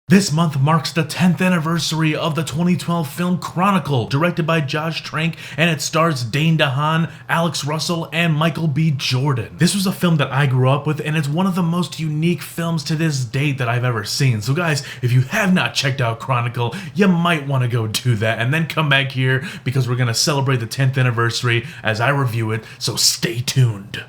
This month marks the 10th anniversary of the 2012 film Chronicle, directed by Josh Trank, and it stars Dane Dehaan, Alex Russell, and Michael B. Jordan. This was a film that I grew up with, and it's one of the most unique films to this date that I've ever seen. So guys, if you have not checked out Chronicle, you might want to go do that, and then come back here because we're going to celebrate the 10th anniversary as I review it, so stay tuned.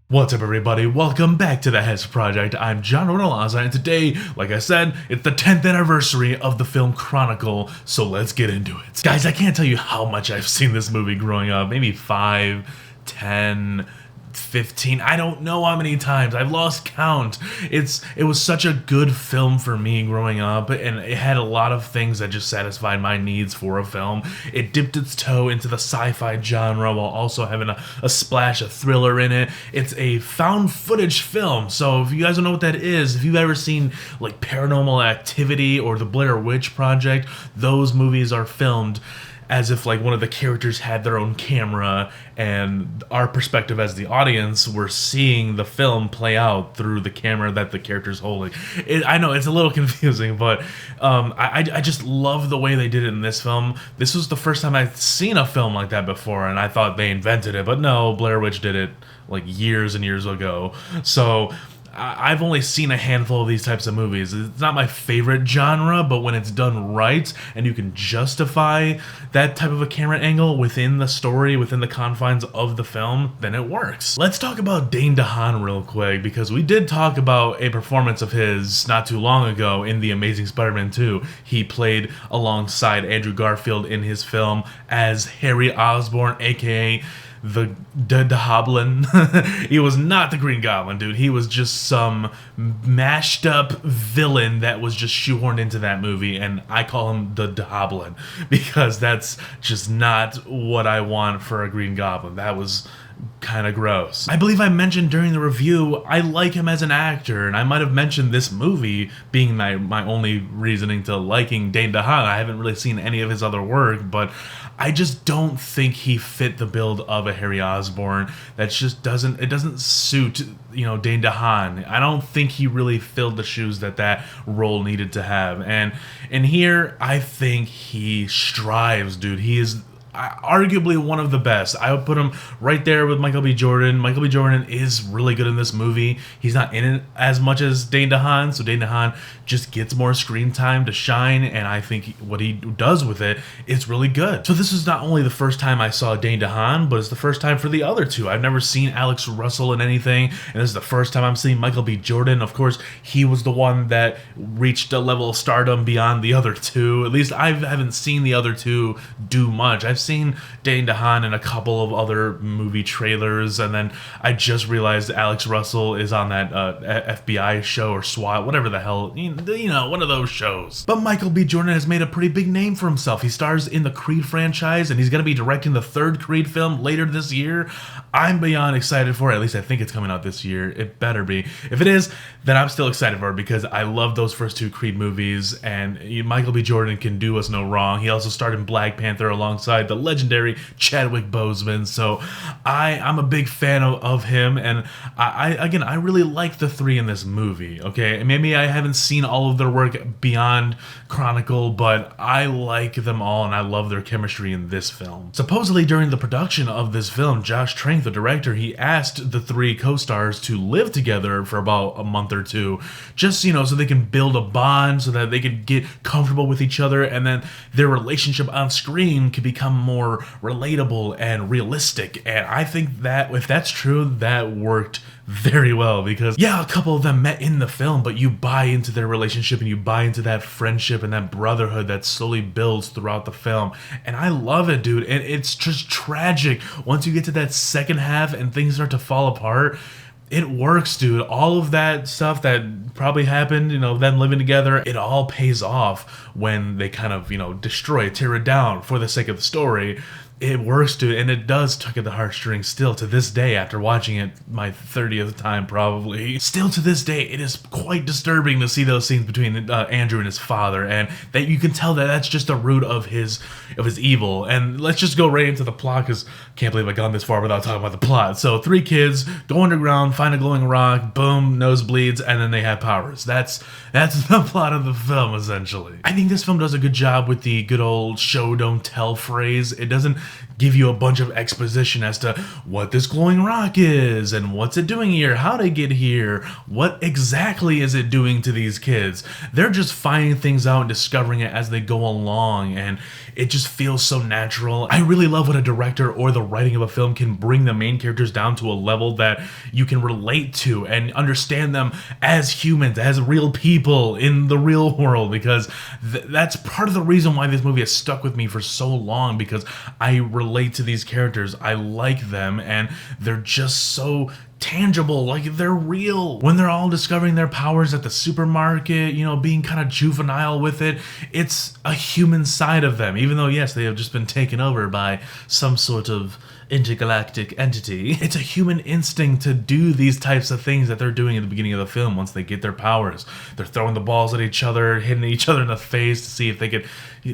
What's up, everybody? Welcome back to the Hess Project. I'm John Rodalaza, and today, like I said, it's the 10th anniversary of the film Chronicle, so let's get into it. Guys, I can't tell you how much I've seen this movie growing up. Maybe 5, 10, 15, I don't know how many times. I've lost count. It was such a good film for me growing up, and it had a lot of things that just satisfied my needs for a film. It dipped its toe into the sci-fi genre while also having a splash of thriller in it. It's a found footage film, so if you guys don't know what that is, if you've ever seen like Paranormal Activity or the Blair Witch Project, those movies are filmed as if like one of the characters had their own camera, and our perspective as the audience, we're seeing the film play out through the camera that the character's holding. I know it's a little confusing, but I just love the way they did it in this film. This was the first time I'd seen a film like that before, and I thought they invented it, but no, Blair Witch did it like years and years ago. So I've only seen a handful of these types of movies. It's not my favorite genre, but when it's done right and you can justify that type of a camera angle within the story, within the confines of the film, then it works. Let's talk about Dane Dehaan real quick, because we did talk about a performance of his not too long ago in The Amazing Spider-Man 2. He played alongside Andrew Garfield in his film as Harry Osborn, aka the Hoblin. He was not the Green Goblin, dude. He was just some mashed up villain that was just shoehorned into that movie, and I call him the Hoblin because that's just not what I want for a Green Goblin. That was kind of gross. I believe I mentioned during the review I like him as an actor, and I might have mentioned this movie being my only reasoning to liking Dane Dehaan. I haven't really seen any of his other work, but I just don't think he fit the build of a Harry Osborn. That just doesn't suit, Dane Dehaan. I don't think he really filled the shoes that role needed to have. And here, I think he strives, dude. He is arguably one of the best. I would put him right there with Michael B. Jordan. Michael B. Jordan is really good in this movie. He's not in it as much as Dane Dehaan, so Dane Dehaan just gets more screen time to shine, and I think what he does with it is really good. So this is not only the first time I saw Dane Dehaan, but it's the first time for the other two. I've never seen Alex Russell in anything, and this is the first time I'm seeing Michael B. Jordan. Of course, he was the one that reached a level of stardom beyond the other two. At least I haven't seen the other two do much. I've seen Dane Dehaan in a couple of other movie trailers, and then I just realized Alex Russell is on that FBI show or SWAT, whatever the hell, one of those shows. But Michael B. Jordan has made a pretty big name for himself. He stars in the Creed franchise, and he's going to be directing the third Creed film later this year. I'm beyond excited for it. At least I think it's coming out this year. It better be. If it is, then I'm still excited for it because I love those first two Creed movies, and Michael B. Jordan can do us no wrong. He also starred in Black Panther alongside the legendary Chadwick Boseman, so I'm a big fan of him, and I really like the three in this movie, okay? Maybe I haven't seen all of their work beyond Chronicle, but I like them all, and I love their chemistry in this film. Supposedly, during the production of this film, Josh Trank, the director, he asked the three co-stars to live together for about a month or two, just, so they can build a bond, so that they could get comfortable with each other, and then their relationship on screen could become more relatable and realistic. And I think that if that's true, that worked very well, because yeah, a couple of them met in the film, but you buy into their relationship and you buy into that friendship and that brotherhood that slowly builds throughout the film, and I love it, dude. And it's just tragic once you get to that second half and things start to fall apart. It works, dude. All of that stuff that probably happened, them living together, it all pays off when they kind of, destroy it, tear it down for the sake of the story. It works, dude, and it does tug at the heartstrings still to this day after watching it my 30th time probably. Still to this day, it is quite disturbing to see those scenes between Andrew and his father, and that you can tell that that's just a root of his evil. And let's just go right into the plot, because can't believe I gone this far without talking about the plot. So 3 kids go underground, find a glowing rock, boom, nosebleeds, and then they have powers. That's the plot of the film, essentially. I think this film does a good job with the good old show don't tell phrase. It doesn't give you a bunch of exposition as to what this glowing rock is and what's it doing here, how to get here, what exactly is it doing to these kids. They're just finding things out and discovering it as they go along, and it just feels so natural. I really love when a director or the writing of a film can bring the main characters down to a level that you can relate to and understand them as humans, as real people in the real world, because that's part of the reason why this movie has stuck with me for so long, because I relate to these characters. I like them, and they're just so tangible, like they're real. When they're all discovering their powers at the supermarket, you know, being kind of juvenile with it, it's a human side of them, even though yes, they have just been taken over by some sort of intergalactic entity. It's a human instinct to do these types of things that they're doing at the beginning of the film. Once they get their powers, they're throwing the balls at each other, hitting each other in the face to see if they could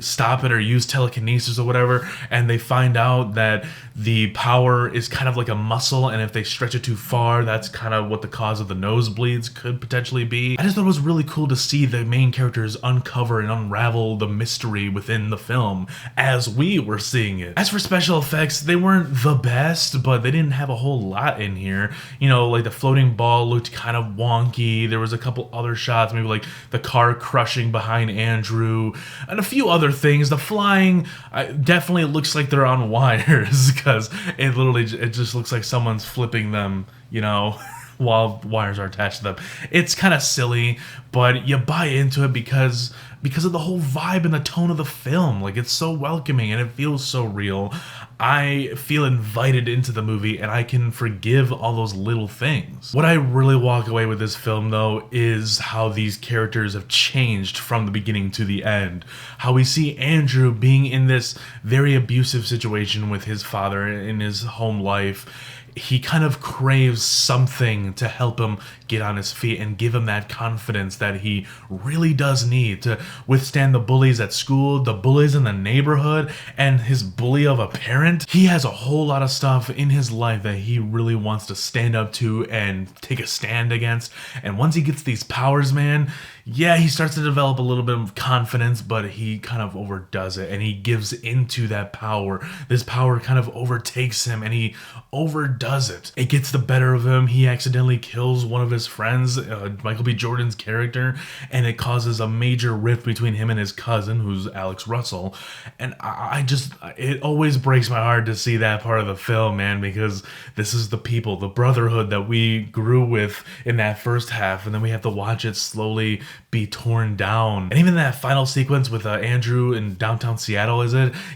stop it or use telekinesis or whatever, and they find out that the power is kind of like a muscle, and if they stretch it too far, that's kind of what the cause of the nosebleeds could potentially be. I just thought it was really cool to see the main characters uncover and unravel the mystery within the film as we were seeing it. As for special effects, they weren't the best, but they didn't have a whole lot in here. You know, like the floating ball looked kind of wonky. There was a couple other shots, maybe like the car crushing behind Andrew, and a few other things. The flying definitely looks like they're on wires, because it just looks like someone's flipping them, you know, while wires are attached to them. It's kind of silly, but you buy into it because of the whole vibe and the tone of the film. Like, it's so welcoming and it feels so real. I feel invited into the movie, and I can forgive all those little things. What I really walk away with this film, though, is how these characters have changed from the beginning to the end. How we see Andrew being in this very abusive situation with his father in his home life. He kind of craves something to help him get on his feet and give him that confidence that he really does need to withstand the bullies at school, the bullies in the neighborhood, and his bully of a parent. He has a whole lot of stuff in his life that he really wants to stand up to and take a stand against. And once he gets these powers, man, yeah, he starts to develop a little bit of confidence, but he kind of overdoes it, and he gives into that power. This power kind of overtakes him, and he overdoes it. It gets the better of him. He accidentally kills one of his friends, Michael B. Jordan's character, and it causes a major rift between him and his cousin, who's Alex Russell. And it always breaks my heart to see that part of the film, man, because this is the people, the brotherhood that we grew with in that first half, and then we have to watch it slowly be torn down. And even that final sequence with Andrew in downtown Seattle,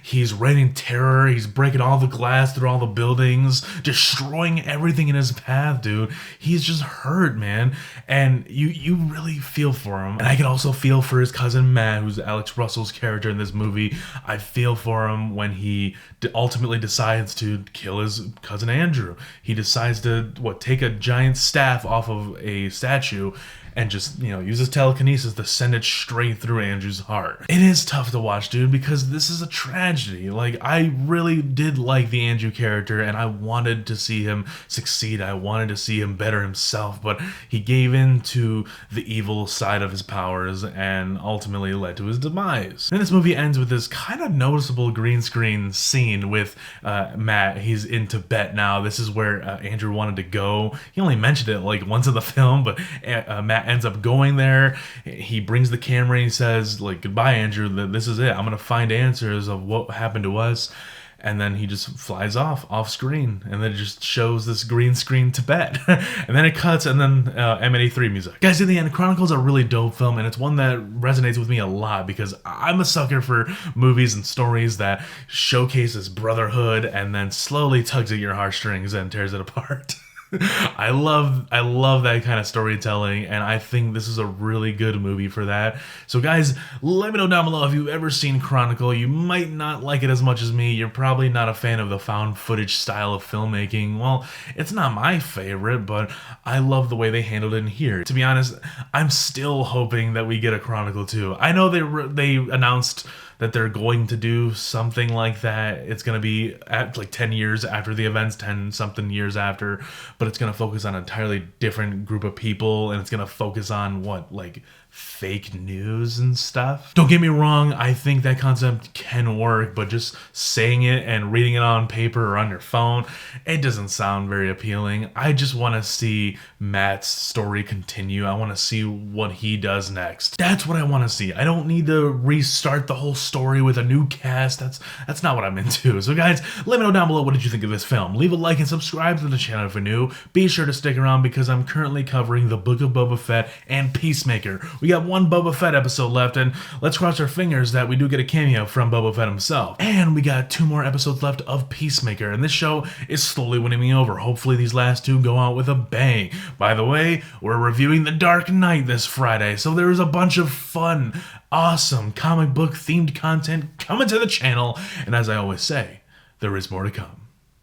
he's raining terror, he's breaking all the glass through all the buildings, destroying everything in his path, dude. He's just hurt, man, and you really feel for him. And I can also feel for his cousin Matt, who's Alex Russell's character in this movie. I feel for him when he ultimately decides to kill his cousin Andrew. He decides to take a giant staff off of a statue and just, uses telekinesis to send it straight through Andrew's heart. It is tough to watch, dude, because this is a tragedy. Like, I really did like the Andrew character, and I wanted to see him succeed. I wanted to see him better himself, but he gave in to the evil side of his powers and ultimately led to his demise. Then this movie ends with this kind of noticeable green screen scene with Matt. He's in Tibet now. This is where Andrew wanted to go. He only mentioned it like once in the film, but Matt ends up going there. He brings the camera and he says, goodbye, Andrew, this is it. I'm gonna find answers of what happened to us. And then he just flies off screen, and then it just shows this green screen Tibet. And then it cuts, and then M83 music. Guys, in the end, Chronicle's a really dope film, and it's one that resonates with me a lot because I'm a sucker for movies and stories that showcases brotherhood and then slowly tugs at your heartstrings and tears it apart. I love that kind of storytelling, and I think this is a really good movie for that. So guys, let me know down below if you've ever seen Chronicle. You might not like it as much as me. You're probably not a fan of the found footage style of filmmaking. Well, it's not my favorite, but I love the way they handled it in here. To be honest, I'm still hoping that we get a Chronicle 2. I know they announced that they're going to do something like that. It's going to be at like 10 years after the events, 10 something years after, but it's going to focus on an entirely different group of people, and it's going to focus on what, like fake news and stuff. Don't get me wrong, I think that concept can work, but just saying it and reading it on paper or on your phone, it doesn't sound very appealing. I just want to see Matt's story continue. I want to see what he does next. That's what I want to see. I don't need to restart the whole story with a new cast. That's not what I'm into. So guys, let me know down below, what did you think of this film? Leave a like and subscribe to the channel if you're new. Be sure to stick around because I'm currently covering the Book of Boba Fett and Peacemaker. We got one Boba Fett episode left, and let's cross our fingers that we do get a cameo from Boba Fett himself. And we got 2 more episodes left of Peacemaker, and this show is slowly winning me over. Hopefully these last 2 go out with a bang. By the way, we're reviewing The Dark Knight this Friday, so there's a bunch of fun, awesome comic book themed content coming to the channel, and as I always say, there is more to come.